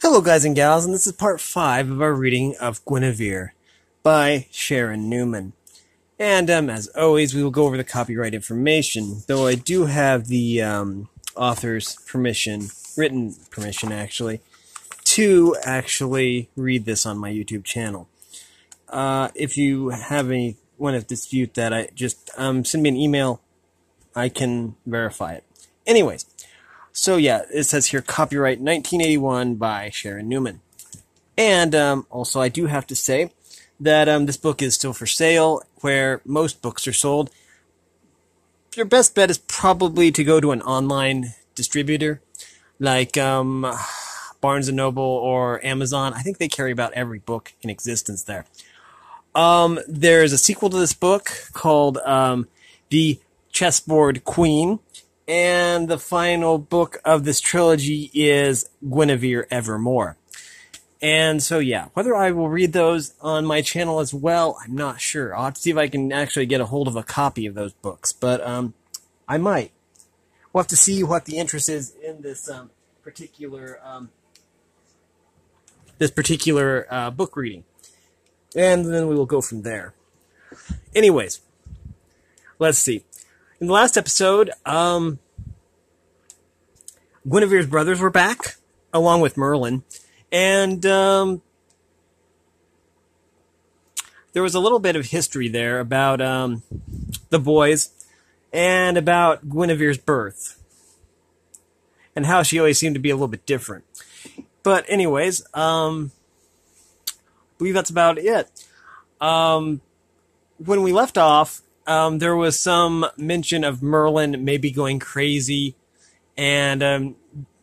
Hello guys and gals, and this is part 5 of our reading of Guinevere by Sharan Newman. And as always, we will go over the copyright information, though I do have the author's permission, written permission actually, to actually read this on my YouTube channel. If you have any want to dispute that, send me an email. I can verify it. Anyways. So yeah, it says here, copyright 1981 by Sharan Newman. And also I do have to say that this book is still for sale, where most books are sold. Your best bet is probably to go to an online distributor, like Barnes & Noble or Amazon. I think they carry about every book in existence there. There's a sequel to this book called The Chessboard Queen. And the final book of this trilogy is Guinevere Evermore. And so, yeah, whether I will read those on my channel as well, I'm not sure. I'll have to see if I can actually get a hold of a copy of those books. But I might. We'll have to see what the interest is in this particular book reading. And then we will go from there. Anyways, let's see. In the last episode, Guinevere's brothers were back, along with Merlin, and there was a little bit of history there about the boys and about Guinevere's birth, and how she always seemed to be a little bit different. But anyways, I believe that's about it. When we left off, there was some mention of Merlin maybe going crazy and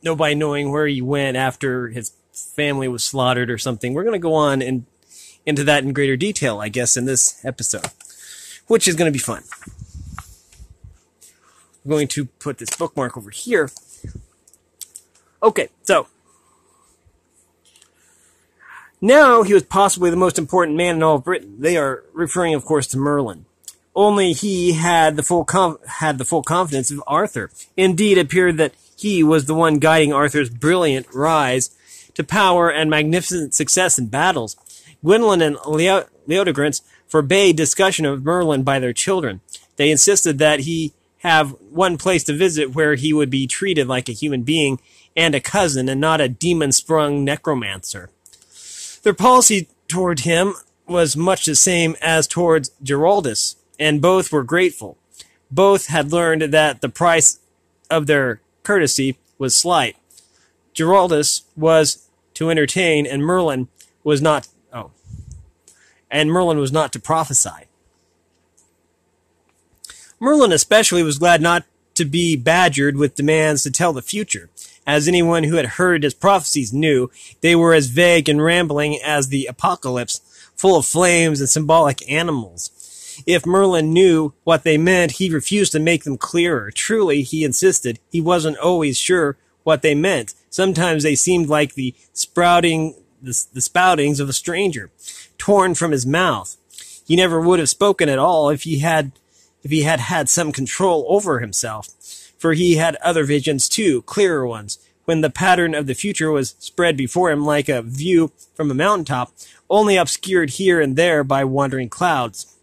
nobody knowing where he went after his family was slaughtered or something. We're going to go on into that in greater detail, I guess, in this episode, which is going to be fun. I'm going to put this bookmark over here. Okay, so now he was possibly the most important man in all of Britain. They are referring, of course, to Merlin. Only he had the full confidence of Arthur. Indeed, it appeared that he was the one guiding Arthur's brilliant rise to power and magnificent success in battles. Gwynevere and Leodegrance forbade discussion of Merlin by their children. They insisted that he have one place to visit where he would be treated like a human being and a cousin and not a demon-sprung necromancer. Their policy toward him was much the same as towards Giraldus, and both were grateful. Both had learned that the price of their courtesy was slight. Giraldus was to entertain, and Merlin was not. Merlin was not to prophesy. Merlin especially was glad not to be badgered with demands to tell the future. As anyone who had heard his prophecies knew, they were as vague and rambling as the apocalypse, full of flames and symbolic animals. If Merlin knew what they meant, he refused to make them clearer. Truly, he insisted, he wasn't always sure what they meant. Sometimes they seemed like the spoutings of a stranger, torn from his mouth. He never would have spoken at all if he had had some control over himself, for he had other visions too, clearer ones, when the pattern of the future was spread before him like a view from a mountaintop, only obscured here and there by wandering clouds.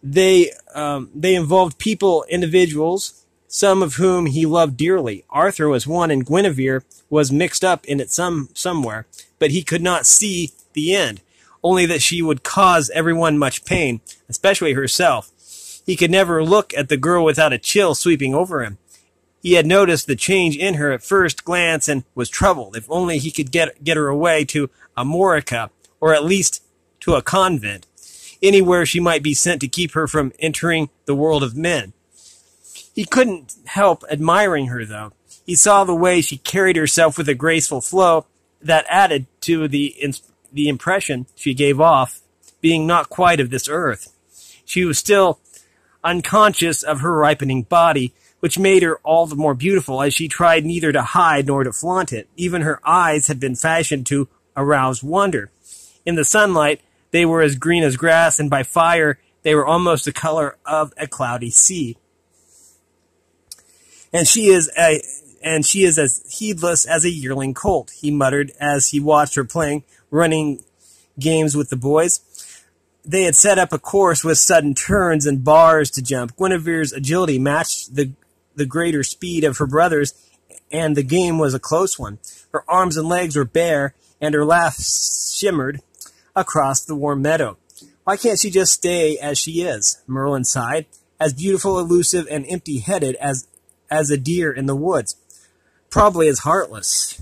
They involved people, individuals, some of whom he loved dearly. Arthur was one, and Gwynevere was mixed up in it somewhere, but he could not see the end, only that she would cause everyone much pain, especially herself. He could never look at the girl without a chill sweeping over him. He had noticed the change in her at first glance and was troubled. If only he could get her away to Amorica, or at least to a convent. Anywhere she might be sent to keep her from entering the world of men. He couldn't help admiring her, though. He saw the way she carried herself with a graceful flow that added to the impression she gave off, being not quite of this earth. She was still unconscious of her ripening body, which made her all the more beautiful as she tried neither to hide nor to flaunt it. Even her eyes had been fashioned to arouse wonder. In the sunlight, they were as green as grass, and by fire they were almost the color of a cloudy sea. And and she is as heedless as a yearling colt, he muttered as he watched her playing, running games with the boys. They had set up a course with sudden turns and bars to jump. Guinevere's agility matched the greater speed of her brothers, and the game was a close one. Her arms and legs were bare, and her laugh shimmered across the warm meadow. Why can't she just stay as she is? Merlin sighed. As beautiful, elusive, and empty-headed as a deer in the woods. Probably as heartless.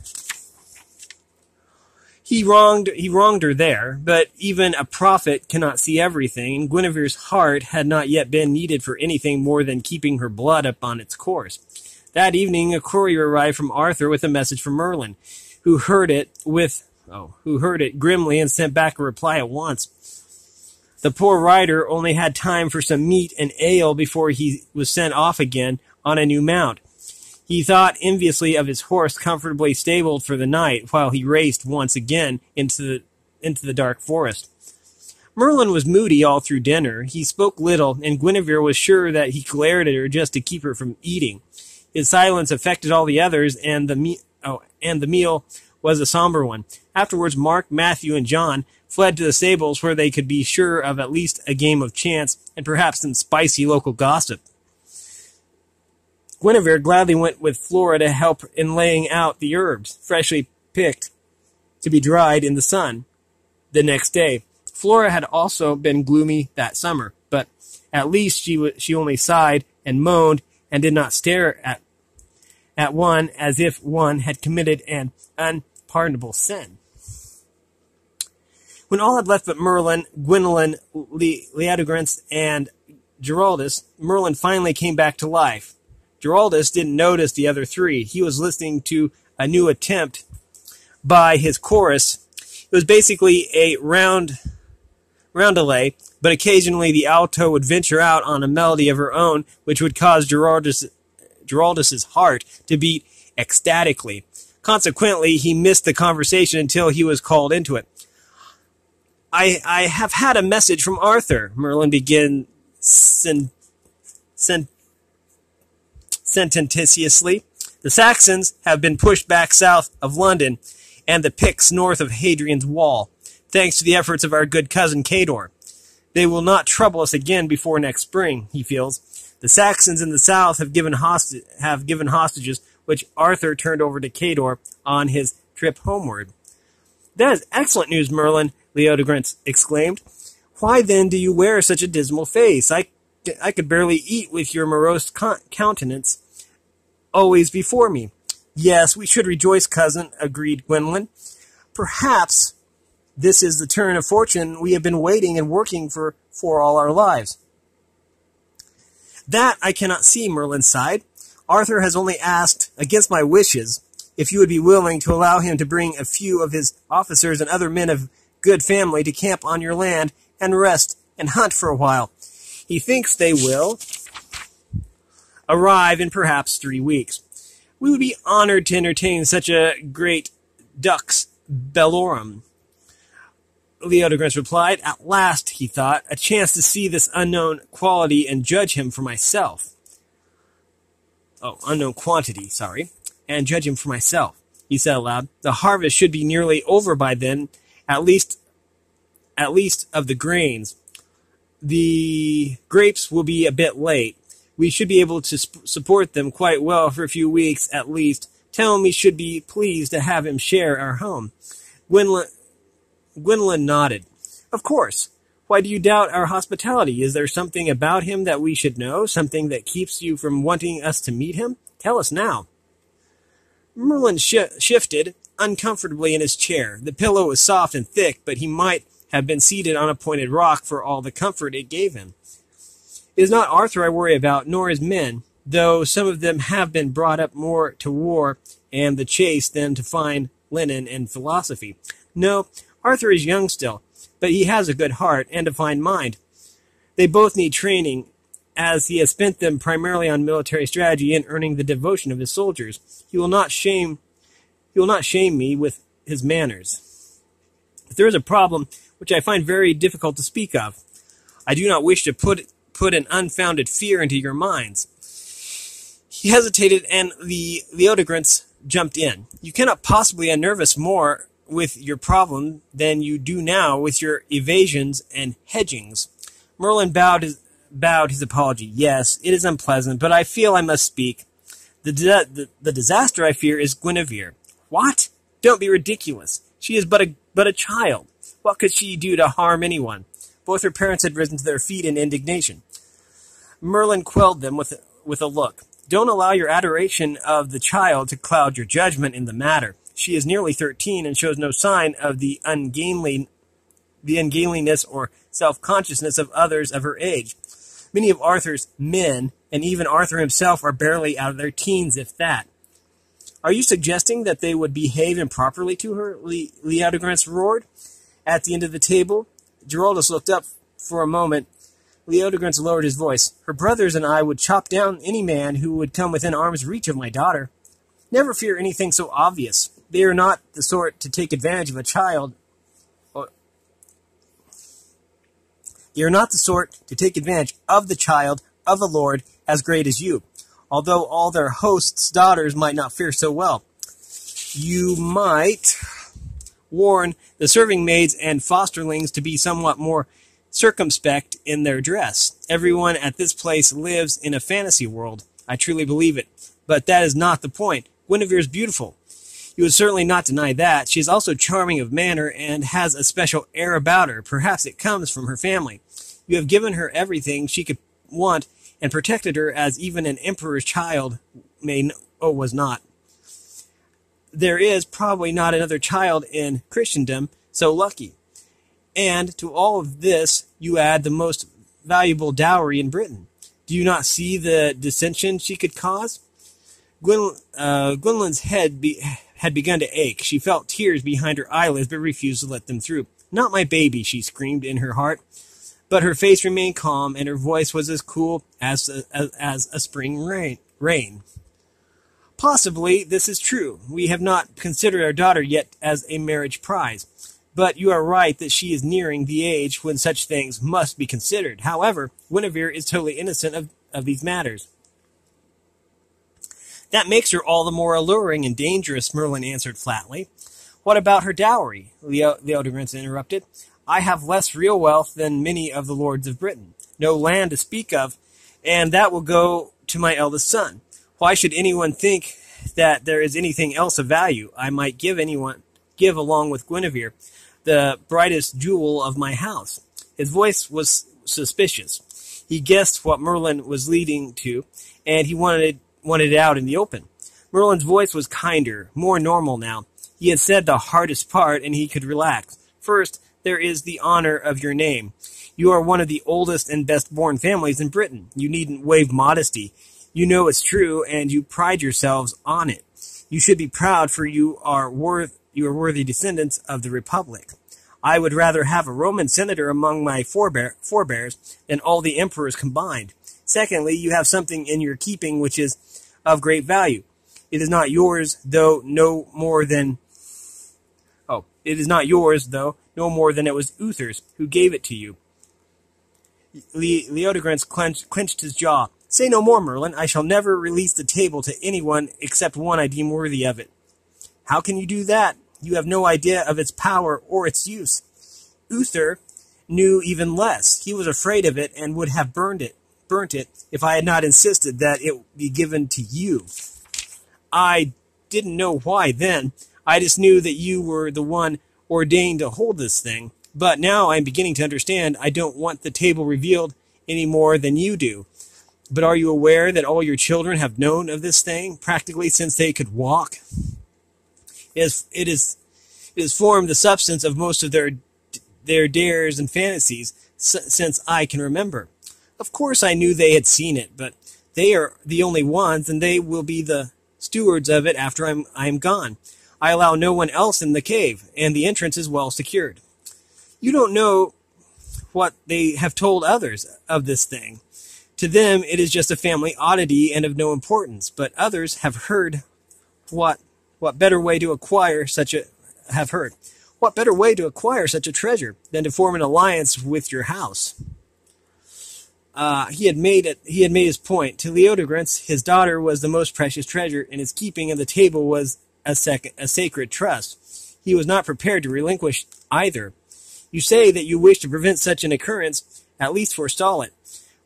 He wronged her there, but even a prophet cannot see everything, and Guinevere's heart had not yet been needed for anything more than keeping her blood up on its course. That evening, a courier arrived from Arthur with a message from Merlin, who heard it grimly and sent back a reply at once. The poor rider only had time for some meat and ale before he was sent off again on a new mount. He thought enviously of his horse comfortably stabled for the night, while he raced once again into the dark forest. Merlin was moody all through dinner. He spoke little, and Gwynevere was sure that he glared at her just to keep her from eating. His silence affected all the others, and the meal was a somber one. Afterwards, Mark, Matthew, and John fled to the stables where they could be sure of at least a game of chance and perhaps some spicy local gossip. Gwynevere gladly went with Flora to help in laying out the herbs, freshly picked, to be dried in the sun the next day. Flora had also been gloomy that summer, but at least she only sighed and moaned and did not stare at one as if one had committed an unpardonable sin. When all had left but Merlin, Gwynlyn, Leodegrance, and Geraldus, Merlin finally came back to life. Geraldus didn't notice the other three. He was listening to a new attempt by his chorus. It was basically a roundelay, but occasionally the alto would venture out on a melody of her own, which would cause Geraldus's heart to beat ecstatically. Consequently, he missed the conversation until he was called into it. I have had a message from Arthur, Merlin began sententiously. The Saxons have been pushed back south of London and the Picts north of Hadrian's Wall, thanks to the efforts of our good cousin Cador. They will not trouble us again before next spring, he feels. The Saxons in the south have given hostages, which Arthur turned over to Cador on his trip homeward. That is excellent news, Merlin, Leodegrance exclaimed. Why then do you wear such a dismal face? I could barely eat with your morose countenance always before me. Yes, we should rejoice, cousin, agreed Gwynlyn. Perhaps this is the turn of fortune we have been waiting and working for all our lives. That I cannot see, Merlin sighed. Arthur has only asked, against my wishes, if you would be willing to allow him to bring a few of his officers and other men of good family to camp on your land and rest and hunt for a while. He thinks they will arrive in perhaps 3 weeks. We would be honored to entertain such a great dux bellorum. Leodegrance replied. At last, he thought, a chance to see this unknown quality and judge him for myself. Unknown quantity, and judge him for myself, he said aloud. The harvest should be nearly over by then, at least of the grains. The grapes will be a bit late. We should be able to support them quite well for a few weeks at least. Tell him we should be pleased to have him share our home. Gwynlyn nodded. Of course. Why do you doubt our hospitality? Is there something about him that we should know? Something that keeps you from wanting us to meet him? Tell us now. Merlin shifted uncomfortably in his chair. The pillow was soft and thick, but he might have been seated on a pointed rock for all the comfort it gave him. It is not Arthur I worry about, nor his men, though some of them have been brought up more to war and the chase than to fine linen and philosophy. No, Arthur is young still, but he has a good heart and a fine mind. They both need training, as he has spent them primarily on military strategy and earning the devotion of his soldiers. He will not shame me with his manners. But there is a problem which I find very difficult to speak of. I do not wish to put an unfounded fear into your minds. He hesitated, and the Leodegrance jumped in. You cannot possibly unnerve us more with your problem than you do now with your evasions and hedgings. Merlin bowed his apology. Yes, it is unpleasant, but I feel I must speak. The disaster, I fear, is Guinevere. What? Don't be ridiculous. She is but a child. What could she do to harm anyone? Both her parents had risen to their feet in indignation. Merlin quelled them with a look. Don't allow your adoration of the child to cloud your judgment in the matter. She is nearly 13 and shows no sign of the ungainliness or self-consciousness of others of her age. Many of Arthur's men, and even Arthur himself, are barely out of their teens, if that. Are you suggesting that they would behave improperly to her? Leodegrance roared. At the end of the table, Giraldus looked up for a moment. Leodegrance lowered his voice. Her brothers and I would chop down any man who would come within arm's reach of my daughter. Never fear anything so obvious. They are not the sort to take advantage of a child. You're not the sort to take advantage of the child of a lord as great as you, although all their hosts' daughters might not fare so well. You might warn the serving maids and fosterlings to be somewhat more circumspect in their dress. Everyone at this place lives in a fantasy world. I truly believe it. But that is not the point. Gwynevere is beautiful. You would certainly not deny that. She is also charming of manner and has a special air about her. Perhaps it comes from her family. You have given her everything she could want and protected her as even an emperor's child was not. There is probably not another child in Christendom so lucky. And to all of this, you add the most valuable dowry in Britain. Do you not see the dissension she could cause? Gwynlin's head had begun to ache. She felt tears behind her eyelids, but refused to let them through. Not my baby, she screamed in her heart. But her face remained calm, and her voice was as cool as a spring rain. Possibly this is true. We have not considered our daughter yet as a marriage prize. But you are right that she is nearing the age when such things must be considered. However, Gwynevere is totally innocent of these matters. That makes her all the more alluring and dangerous, Merlin answered flatly. What about her dowry? Leodegrance interrupted. I have less real wealth than many of the lords of Britain. No land to speak of, and that will go to my eldest son. Why should anyone think that there is anything else of value I might give along with Gwynevere, the brightest jewel of my house? His voice was suspicious. He guessed what Merlin was leading to, and he wanted it out in the open. Merlin's voice was kinder, more normal now. He had said the hardest part, and he could relax. First, there is the honor of your name. You are one of the oldest and best-born families in Britain. You needn't wave modesty. You know it's true, and you pride yourselves on it. You should be proud, for you are worthy descendants of the Republic. I would rather have a Roman senator among my forebears than all the emperors combined. Secondly, you have something in your keeping which is of great value. It is not yours, though no more than it was Uther's who gave it to you. Leodegrance clenched his jaw. Say no more, Merlin. I shall never release the table to anyone except one I deem worthy of it. How can you do that? You have no idea of its power or its use. Uther knew even less. He was afraid of it and would have burnt it if I had not insisted that it be given to you. I didn't know why then. I just knew that you were the one ordained to hold this thing. But now I'm beginning to understand I don't want the table revealed any more than you do. But are you aware that all your children have known of this thing, practically since they could walk? It has formed the substance of most of their dares and fantasies since I can remember. Of course I knew they had seen it, but they are the only ones, and they will be the stewards of it after I am gone. I allow no one else in the cave, and the entrance is well secured. You don't know what they have told others of this thing. To them it is just a family oddity and of no importance, but others have heard what better way to acquire such a treasure than to form an alliance with your house? he had made his point. To Leodegrance, his daughter was the most precious treasure in his keeping, and the table was a sacred trust. He was not prepared to relinquish either. You say that you wish to prevent such an occurrence, at least forestall it.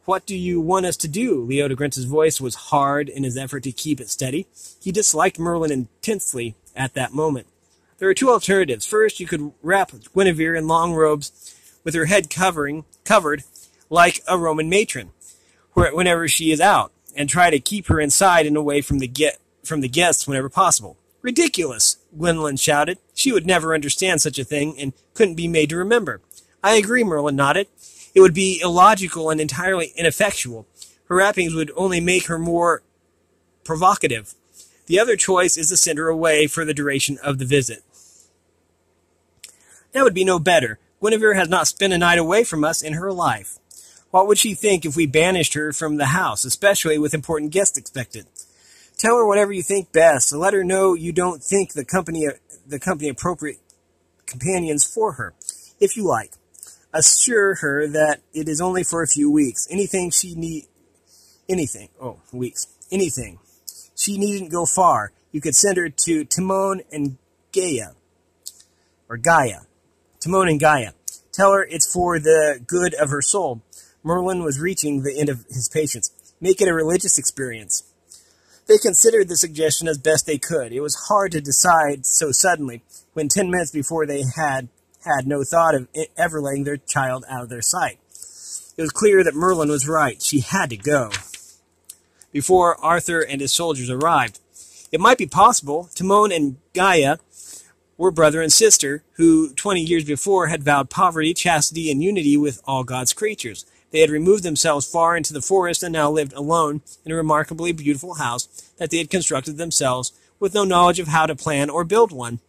What do you want us to do? Leodegrance's voice was hard in his effort to keep it steady. He disliked Merlin intensely at that moment. There are two alternatives. First, you could wrap Guinevere in long robes with her head covered like a Roman matron whenever she is out, and try to keep her inside and away from the guests whenever possible. Ridiculous, Gwendolyn shouted. She would never understand such a thing and couldn't be made to remember. I agree, Merlin nodded. It would be illogical and entirely ineffectual. Her wrappings would only make her more provocative. The other choice is to send her away for the duration of the visit. That would be no better. Gwynevere has not spent a night away from us in her life. What would she think if we banished her from the house, especially with important guests expected? Tell her whatever you think best. Let her know you don't think the company appropriate companions for her, if you like. Assure her that it is only for a few weeks. Anything. She needn't go far. You could send her to Timon and Gaia. Timon and Gaia. Tell her it's for the good of her soul. Merlin was reaching the end of his patience. Make it a religious experience. They considered the suggestion as best they could. It was hard to decide so suddenly, when 10 minutes before they had no thought of ever letting their child out of their sight. It was clear that Merlin was right. She had to go before Arthur and his soldiers arrived. It might be possible. Timon and Gaia were brother and sister, who 20 years before had vowed poverty, chastity, and unity with all God's creatures. They had removed themselves far into the forest and now lived alone in a remarkably beautiful house that they had constructed themselves, with no knowledge of how to plan or build one.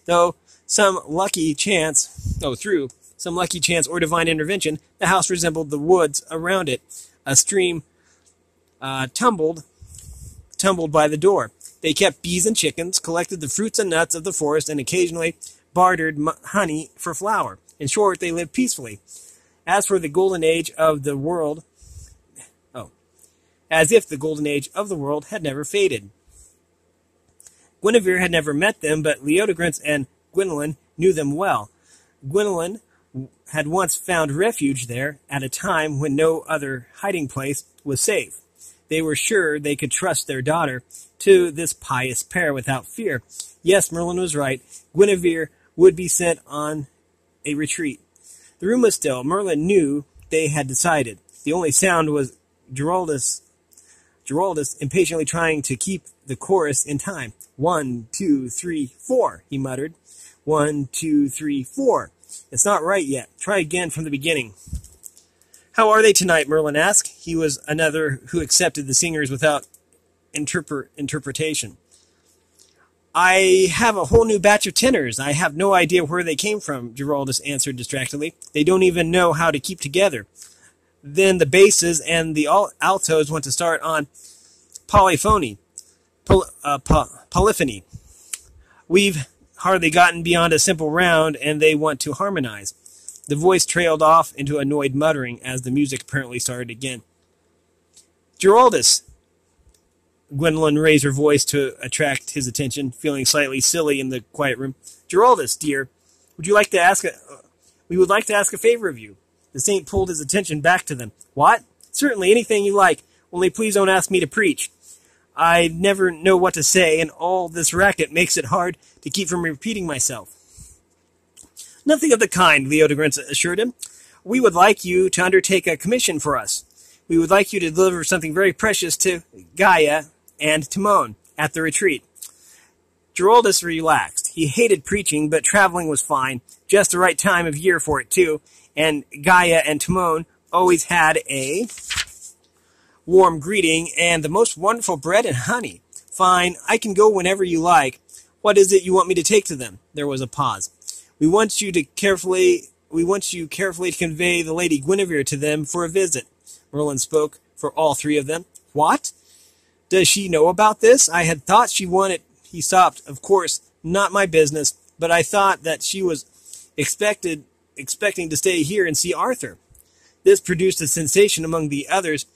Through some lucky chance or divine intervention, the house resembled the woods around it. A stream tumbled by the door. They kept bees and chickens, collected the fruits and nuts of the forest, and occasionally bartered honey for flour. In short, they lived peacefully. As for the golden age of the world, as if the golden age of the world had never faded. Gwynevere had never met them, but Leodegrance and Gwendolyn knew them well. Gwendolyn had once found refuge there at a time when no other hiding place was safe. They were sure they could trust their daughter to this pious pair without fear. Yes, Merlin was right. Gwynevere would be sent on a retreat. The room was still. Merlin knew they had decided. The only sound was Giraldus impatiently trying to keep the chorus in time. 1, 2, 3, 4, he muttered. 1, 2, 3, 4. It's not right yet. Try again from the beginning. How are they tonight? Merlin asked. He was another who accepted the singers without interpretation. I have a whole new batch of tenors. I have no idea where they came from, Giraldus answered distractedly. They don't even know how to keep together. Then the basses and the altos want to start on polyphony. We've hardly gotten beyond a simple round, and they want to harmonize. The voice trailed off into annoyed muttering as the music apparently started again. Giraldus! Gwendolyn raised her voice to attract his attention, feeling slightly silly in the quiet room. Giraldus, dear, we would like to ask a favor of you. The saint pulled his attention back to them. What? Certainly, anything you like, only please don't ask me to preach. I never know what to say, and all this racket makes it hard to keep from repeating myself. Nothing of the kind, Leodegrance assured him. We would like you to undertake a commission for us. We would like you to deliver something very precious to Gaia and Timon at the retreat. Giraldus relaxed. He hated preaching, but traveling was fine. Just the right time of year for it, too. And Gaia and Timon always had a warm greeting and the most wonderful bread and honey. Fine, I can go whenever you like. What is it you want me to take to them? There was a pause. We want you carefully to convey the Lady Gwynevere to them for a visit. Merlin spoke for all three of them. What? Does she know about this? I had thought she wanted... He stopped. Of course, not my business, but I thought that she was expecting to stay here and see Arthur. This produced a sensation among the others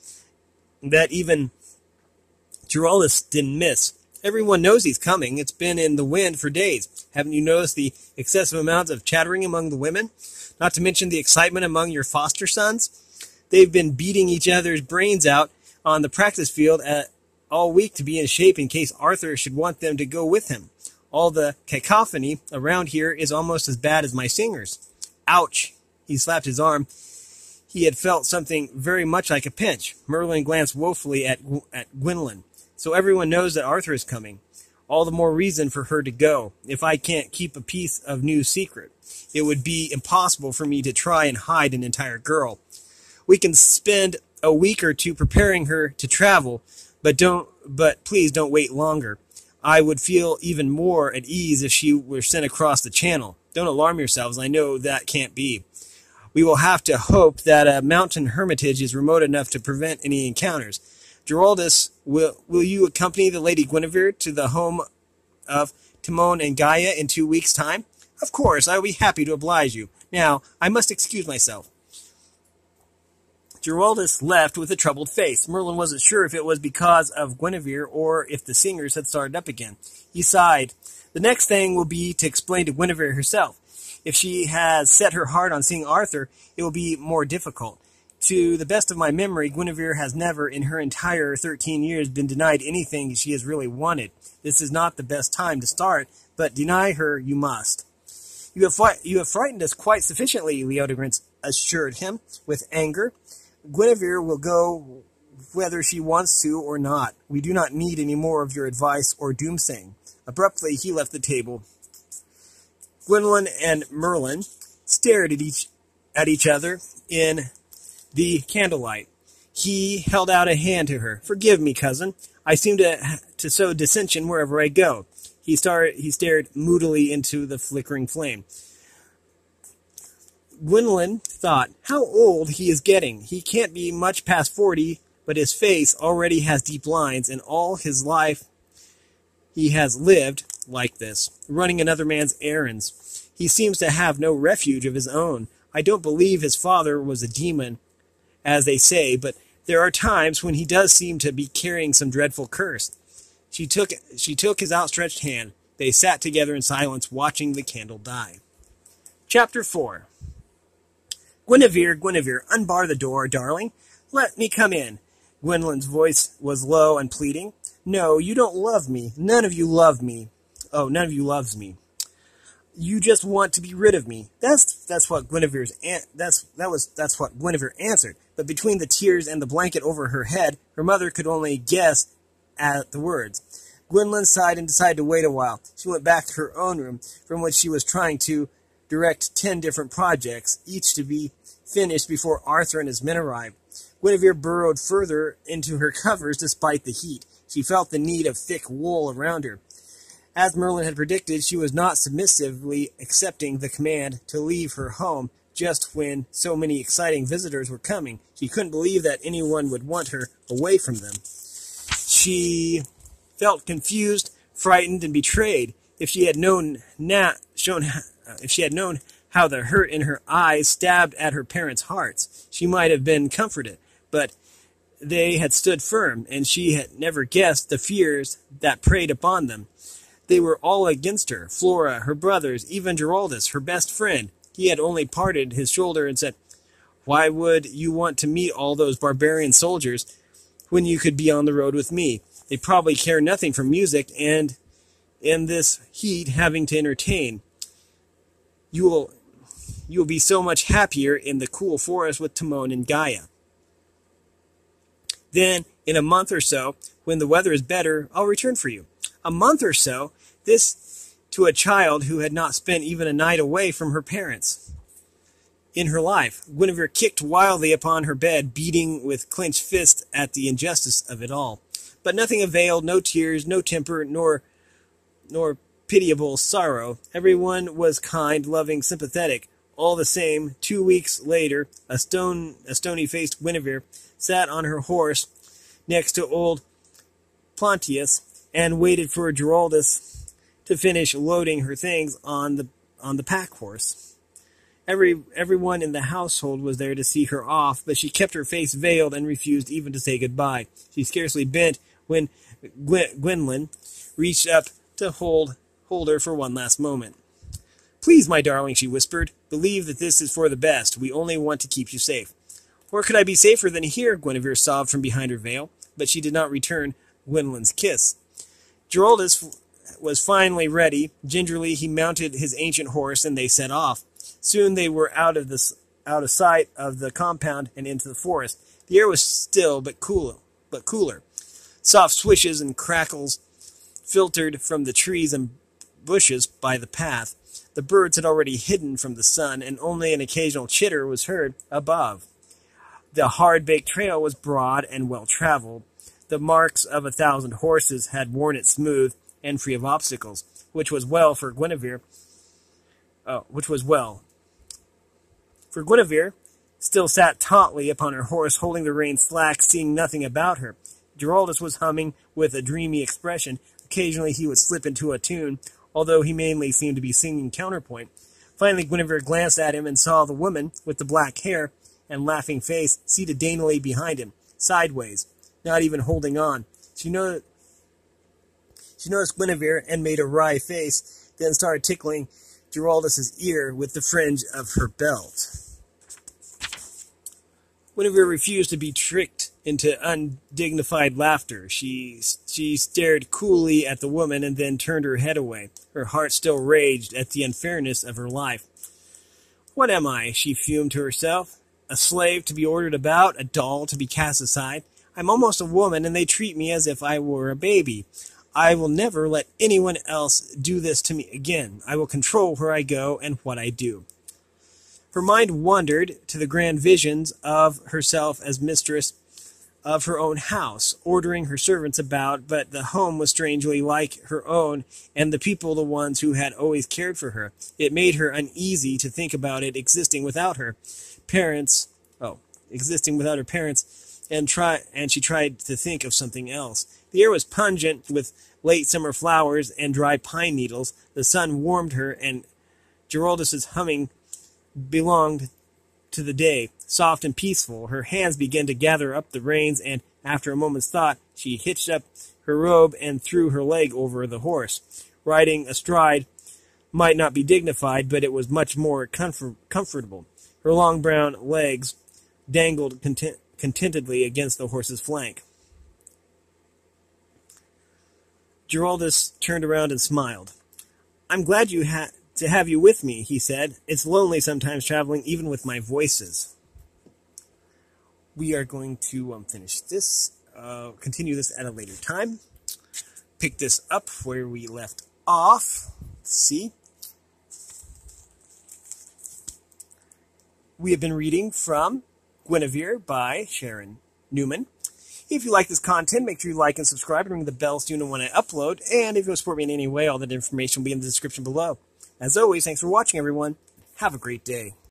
that even Giraldus didn't miss. Everyone knows he's coming. It's been in the wind for days. Haven't you noticed the excessive amounts of chattering among the women? Not to mention the excitement among your foster sons? They've been beating each other's brains out on the practice field all week to be in shape in case Arthur should want them to go with him. All the cacophony around here is almost as bad as my singers. Ouch! He slapped his arm. He had felt something very much like a pinch. Merlin glanced woefully at Gwynevere. So everyone knows that Arthur is coming. All the more reason for her to go. If I can't keep a piece of news secret, it would be impossible for me to try and hide an entire girl. We can spend a week or two preparing her to travel, but please don't wait longer. I would feel even more at ease if she were sent across the channel. Don't alarm yourselves. I know that can't be. We will have to hope that a mountain hermitage is remote enough to prevent any encounters. Giraldus, will you accompany the Lady Guinevere to the home of Timon and Gaia in 2 weeks' time? Of course, I will be happy to oblige you. Now, I must excuse myself. Giraldus left with a troubled face. Merlin wasn't sure if it was because of Gwynevere or if the singers had started up again. He sighed. The next thing will be to explain to Gwynevere herself. If she has set her heart on seeing Arthur, it will be more difficult. To the best of my memory, Gwynevere has never in her entire 13 years been denied anything she has really wanted. This is not the best time to start, but deny her you must. You have frightened us quite sufficiently, Leodegrance assured him with anger. Gwynevere will go whether she wants to or not. We do not need any more of your advice or doomsaying. Abruptly, he left the table. Gwynevere and Merlin stared at each other in the candlelight. He held out a hand to her. Forgive me, cousin. I seem to sow dissension wherever I go. He stared moodily into the flickering flame. Gwynevere thought, how old he is getting. He can't be much past 40, but his face already has deep lines, and all his life he has lived like this, running another man's errands. He seems to have no refuge of his own. I don't believe his father was a demon, as they say, but there are times when he does seem to be carrying some dreadful curse. She took his outstretched hand. They sat together in silence, watching the candle die. Chapter 4. Gwynevere, unbar the door, darling. Let me come in. Gwynevre's voice was low and pleading. No, you don't love me. None of you love me. Oh, none of you loves me. You just want to be rid of me. That's what Gwynevere answered. But between the tears and the blanket over her head, her mother could only guess at the words. Gwynevere sighed and decided to wait a while. She went back to her own room, from which she was trying to direct 10 different projects, each to be finished before Arthur and his men arrived. Gwynevere burrowed further into her covers despite the heat. She felt the need of thick wool around her. As Merlin had predicted, she was not submissively accepting the command to leave her home just when so many exciting visitors were coming. She couldn't believe that anyone would want her away from them. She felt confused, frightened, and betrayed. If she had known how the hurt in her eyes stabbed at her parents' hearts, she might have been comforted. But they had stood firm, and she had never guessed the fears that preyed upon them. They were all against her, Flora, her brothers, even Giraldus, her best friend. He had only parted his shoulder and said, Why would you want to meet all those barbarian soldiers when you could be on the road with me? They probably care nothing for music, and in this heat having to entertain. You will be so much happier in the cool forest with Timon and Gaia. Then, in a month or so, when the weather is better, I'll return for you. A month or so? This to a child who had not spent even a night away from her parents. In her life, Gwynevere kicked wildly upon her bed, beating with clenched fists at the injustice of it all. But nothing availed, no tears, no temper, nor pitiable sorrow. Everyone was kind, loving, sympathetic. All the same, 2 weeks later, a stony-faced Gwynevere sat on her horse next to old Pontius and waited for Giraldus to finish loading her things on the pack horse. Everyone in the household was there to see her off, but she kept her face veiled and refused even to say goodbye. She scarcely bent when Gwynlyn reached up to hold her for one last moment. "Please, my darling," she whispered, "believe that this is for the best. We only want to keep you safe." "Where could I be safer than here?" Guinevere sobbed from behind her veil, but she did not return Gwynlyn's kiss. Giraldus was finally ready. Gingerly he mounted his ancient horse, and they set off. Soon they were out of sight of the compound and into the forest. The air was still but cooler. Soft swishes and crackles filtered from the trees and bushes by the path. The birds had already hidden from the sun, and only an occasional chitter was heard above. The hard-baked trail was broad and well-traveled. The marks of 1,000 horses had worn it smooth and free of obstacles, which was well for Guinevere. For Guinevere still sat tautly upon her horse, holding the reins slack, seeing nothing about her. Giraldus was humming with a dreamy expression. Occasionally he would slip into a tune, although he mainly seemed to be singing counterpoint. Finally Guinevere glanced at him and saw the woman with the black hair and laughing face seated daintily behind him, sideways, not even holding on. She noticed Guinevere and made a wry face, then started tickling Giraldus's ear with the fringe of her belt. Guinevere refused to be tricked into undignified laughter. She stared coolly at the woman and then turned her head away. Her heart still raged at the unfairness of her life. "What am I?" she fumed to herself. "A slave to be ordered about, a doll to be cast aside. I'm almost a woman, and they treat me as if I were a baby. I will never let anyone else do this to me again. I will control where I go and what I do." Her mind wandered to the grand visions of herself as mistress of her own house, ordering her servants about, but the home was strangely like her own, and the people the ones who had always cared for her. It made her uneasy to think about it existing without her parents, and she tried to think of something else. The air was pungent with late summer flowers and dry pine needles. The sun warmed her, and Giraldus's humming belonged to the day, soft and peaceful. Her hands began to gather up the reins, and after a moment's thought, she hitched up her robe and threw her leg over the horse. Riding astride might not be dignified, but it was much more comfortable. Her long brown legs dangled contentedly against the horse's flank. Giraldus turned around and smiled. "I'm glad to have you with me," he said. "It's lonely sometimes traveling, even with my voices." We are going to finish this, continue this at a later time. Pick this up where we left off. Let's see. We have been reading from Gwynevere by Sharan Newman. If you like this content, make sure you like and subscribe and ring the bell so you know when I upload. And if you want to support me in any way, all that information will be in the description below. As always, thanks for watching, everyone. Have a great day.